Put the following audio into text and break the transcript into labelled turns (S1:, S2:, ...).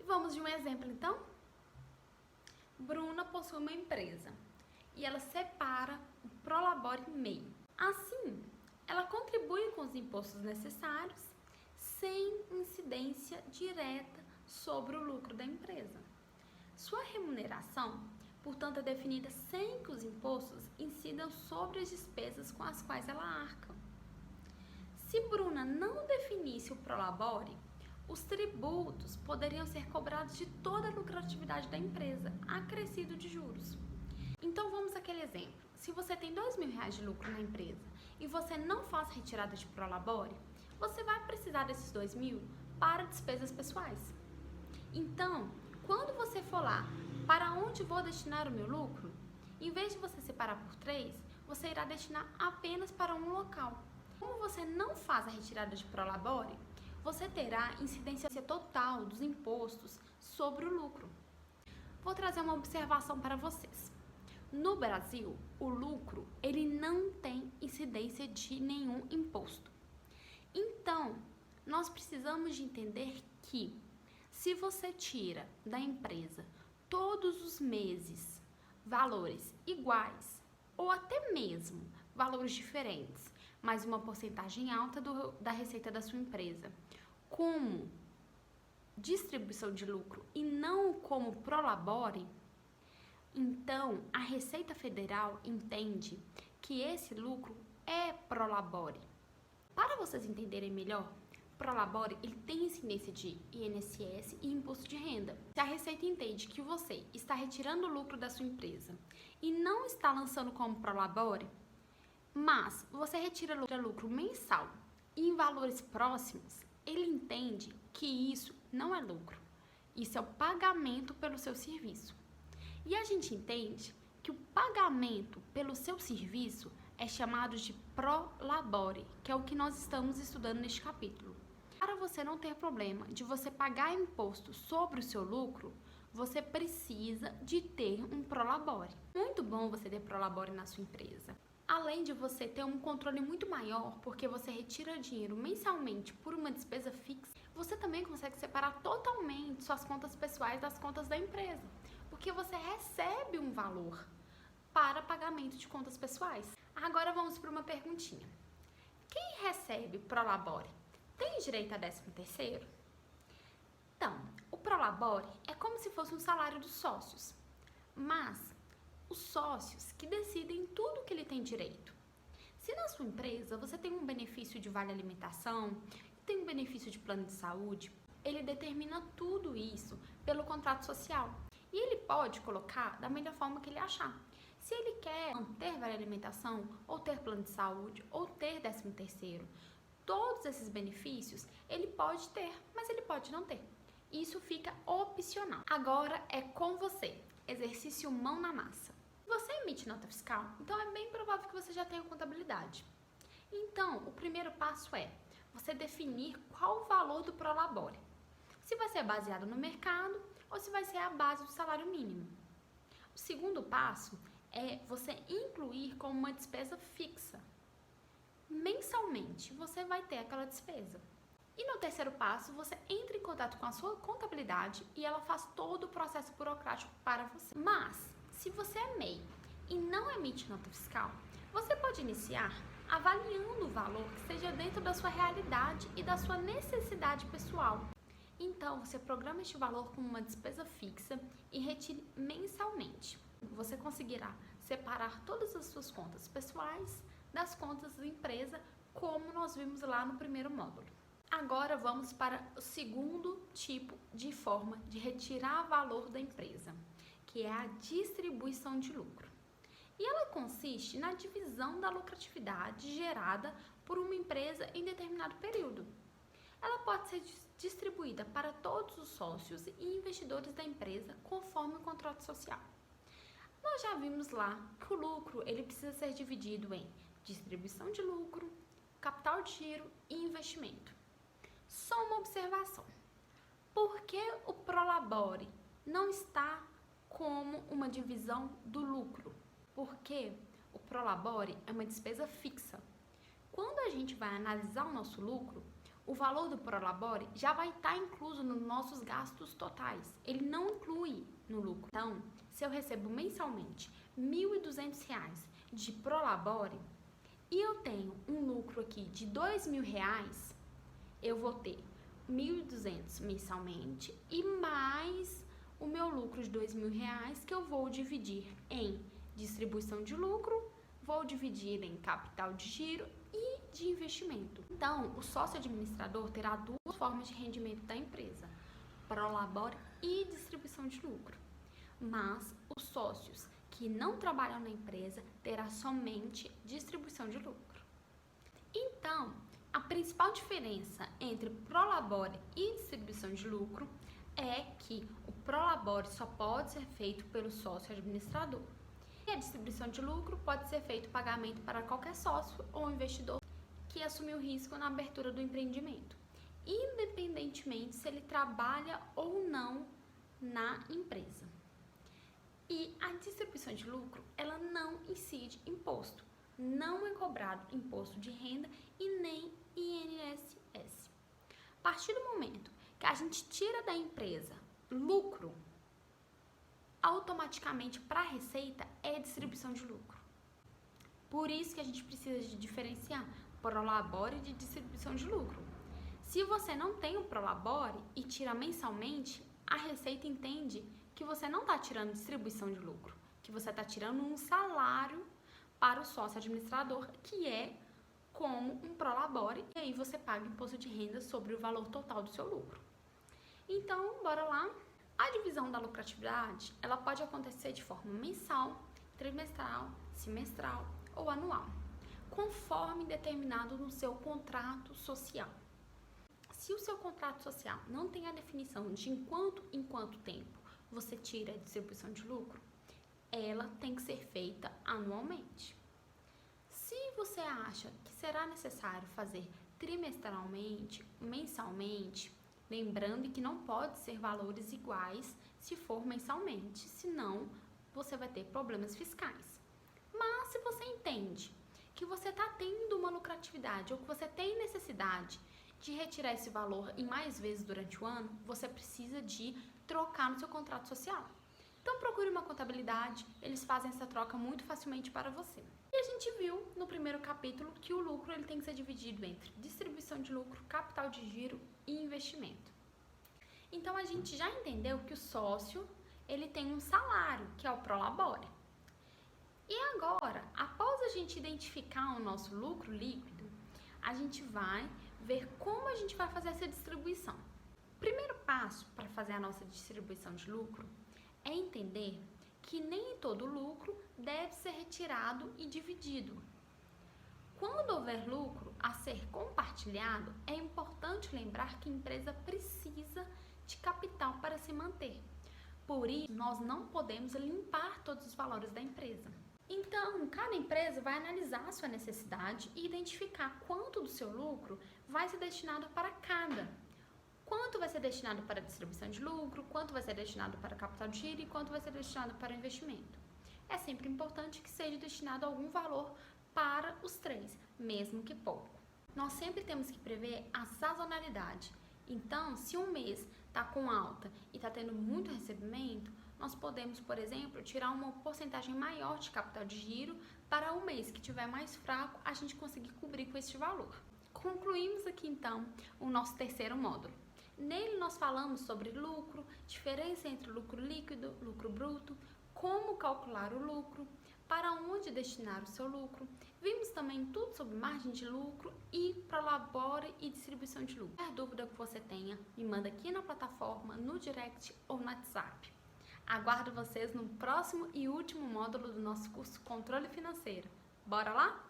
S1: Vamos de um exemplo, então? Bruna possui uma empresa e ela separa o Prolabore em meio. Assim, ela contribui com os impostos necessários sem incidência direta sobre o lucro da empresa. Sua remuneração, portanto, é definida sem que os impostos incidam sobre as despesas com as quais ela arca. Se Bruna não definisse o Prolabore, os tributos poderiam ser cobrados de toda a lucratividade da empresa, acrescido de juros. Então vamos àquele exemplo. Se você tem R$2.000 de lucro na empresa e você não faz retirada de Prolabore, você vai precisar desses 2.000 para despesas pessoais. Então, quando você for lá, para onde vou destinar o meu lucro? Em vez de você separar por 3, você irá destinar apenas para um local. Como você não faz a retirada de Prolabore, você terá incidência total dos impostos sobre o lucro. Vou trazer uma observação para vocês. No Brasil, o lucro ele não tem incidência de nenhum imposto. Então, nós precisamos de entender que se você tira da empresa todos os meses valores iguais ou até mesmo valores diferentes, mas uma porcentagem alta da receita da sua empresa, como distribuição de lucro e não como Prolabore, então a Receita Federal entende que esse lucro é Prolabore. Para vocês entenderem melhor, Prolabore ele tem incidência de INSS e imposto de renda. Se a Receita entende que você está retirando o lucro da sua empresa e não está lançando como Prolabore, mas você retira lucro mensal e em valores próximos, ele entende que isso não é lucro. Isso é o pagamento pelo seu serviço. E a gente entende que o pagamento pelo seu serviço é chamado de Prolabore, que é o que nós estamos estudando neste capítulo. Para você não ter problema de você pagar imposto sobre o seu lucro, você precisa de ter um Prolabore. Muito bom você ter Prolabore na sua empresa. Além de você ter um controle muito maior, porque você retira dinheiro mensalmente por uma despesa fixa, você também consegue separar totalmente suas contas pessoais das contas da empresa, porque você recebe um valor para pagamento de contas pessoais. Agora vamos para uma perguntinha. Quem recebe Prolabore tem direito a 13º? Então, o Prolabore é como se fosse um salário dos sócios, mas os sócios que decidem tudo que ele tem direito. Se na sua empresa você tem um benefício de vale alimentação, tem um benefício de plano de saúde, ele determina tudo isso pelo contrato social. E ele pode colocar da melhor forma que ele achar. Se ele quer ter vale alimentação, ou ter plano de saúde, ou ter 13º, todos esses benefícios ele pode ter, mas ele pode não ter. Isso fica opcional. Agora é com você. Exercício mão na massa. Você emite nota fiscal, então é bem provável que você já tenha contabilidade. Então, o primeiro passo é você definir qual o valor do Prolabore. Se vai ser baseado no mercado ou se vai ser a base do salário mínimo. O segundo passo é você incluir como uma despesa fixa. Mensalmente, você vai ter aquela despesa. E no terceiro passo, você entra em contato com a sua contabilidade e ela faz todo o processo burocrático para você. Mas, se você é MEI e não emite nota fiscal, você pode iniciar avaliando o valor que esteja dentro da sua realidade e da sua necessidade pessoal. Então, você programa este valor como uma despesa fixa e retire mensalmente. Você conseguirá separar todas as suas contas pessoais das contas da empresa, como nós vimos lá no primeiro módulo. Agora vamos para o segundo tipo de forma de retirar valor da empresa, que é a distribuição de lucro. E ela consiste na divisão da lucratividade gerada por uma empresa em determinado período. Ela pode ser distribuída para todos os sócios e investidores da empresa conforme o contrato social. Nós já vimos lá que o lucro ele precisa ser dividido em distribuição de lucro, capital de giro e investimento. Só uma observação. Por que o Prolabore não está como uma divisão do lucro? Porque o Prolabore é uma despesa fixa. Quando a gente vai analisar o nosso lucro, o valor do Prolabore já vai estar incluso nos nossos gastos totais. Ele não inclui no lucro. Então, se eu recebo mensalmente R$ 1.200 de Prolabore e eu tenho um lucro aqui de R$ 2.000, eu vou ter 1.200 mensalmente e mais o meu lucro de R$ 2.000 que eu vou dividir em distribuição de lucro, vou dividir em capital de giro e de investimento. Então, o sócio administrador terá duas formas de rendimento da empresa: Prolabore e distribuição de lucro. Mas os sócios que não trabalham na empresa terá somente distribuição de lucro. Então, a principal diferença entre Prolabore e distribuição de lucro é que o Prolabore só pode ser feito pelo sócio administrador. E a distribuição de lucro pode ser feito pagamento para qualquer sócio ou investidor que assumiu o risco na abertura do empreendimento, independentemente se ele trabalha ou não na empresa. E a distribuição de lucro, ela não incide imposto. Não é cobrado imposto de renda e nem INSS. A partir do momento que a gente tira da empresa lucro, automaticamente para a receita é distribuição de lucro. Por isso que a gente precisa de diferenciar Prolabore de distribuição de lucro. Se você não tem o Prolabore e tira mensalmente, a receita entende que você não está tirando distribuição de lucro, que você está tirando um salário para o sócio administrador, que é como um Prolabore, e aí você paga imposto de renda sobre o valor total do seu lucro. Então, bora lá. A divisão da lucratividade, ela pode acontecer de forma mensal, trimestral, semestral ou anual, conforme determinado no seu contrato social. Se o seu contrato social não tem a definição de em quanto tempo você tira a distribuição de lucro, ela tem que ser feita anualmente. Se você acha que será necessário fazer trimestralmente, mensalmente, lembrando que não pode ser valores iguais se for mensalmente, senão você vai ter problemas fiscais. Mas se você entende que você está tendo uma lucratividade ou que você tem necessidade de retirar esse valor em mais vezes durante o ano, você precisa de trocar no seu contrato social. Então procure uma contabilidade, eles fazem essa troca muito facilmente para você. E a gente viu no primeiro capítulo que o lucro ele tem que ser dividido entre distribuição de lucro, capital de giro e investimento. Então a gente já entendeu que o sócio ele tem um salário, que é o Prolabore. E agora, após a gente identificar o nosso lucro líquido, a gente vai ver como a gente vai fazer essa distribuição. O primeiro passo para fazer a nossa distribuição de lucro é entender que nem todo lucro deve ser retirado e dividido. Quando houver lucro a ser compartilhado, é importante lembrar que a empresa precisa de capital para se manter. Por isso, nós não podemos limpar todos os valores da empresa. Então, cada empresa vai analisar a sua necessidade e identificar quanto do seu lucro vai ser destinado para cada. Quanto vai ser destinado para a distribuição de lucro, quanto vai ser destinado para capital de giro e quanto vai ser destinado para investimento. É sempre importante que seja destinado algum valor para os três, mesmo que pouco. Nós sempre temos que prever a sazonalidade. Então, se um mês está com alta e está tendo muito recebimento, nós podemos, por exemplo, tirar uma porcentagem maior de capital de giro para o mês que tiver mais fraco, a gente conseguir cobrir com este valor. Concluímos aqui então o nosso terceiro módulo. Nele nós falamos sobre lucro, diferença entre lucro líquido, lucro bruto, como calcular o lucro, para onde destinar o seu lucro. Vimos também tudo sobre margem de lucro e Prolabore e distribuição de lucro. Qualquer dúvida que você tenha, me manda aqui na plataforma, no direct ou no WhatsApp. Aguardo vocês no próximo e último módulo do nosso curso Controle Financeiro. Bora lá?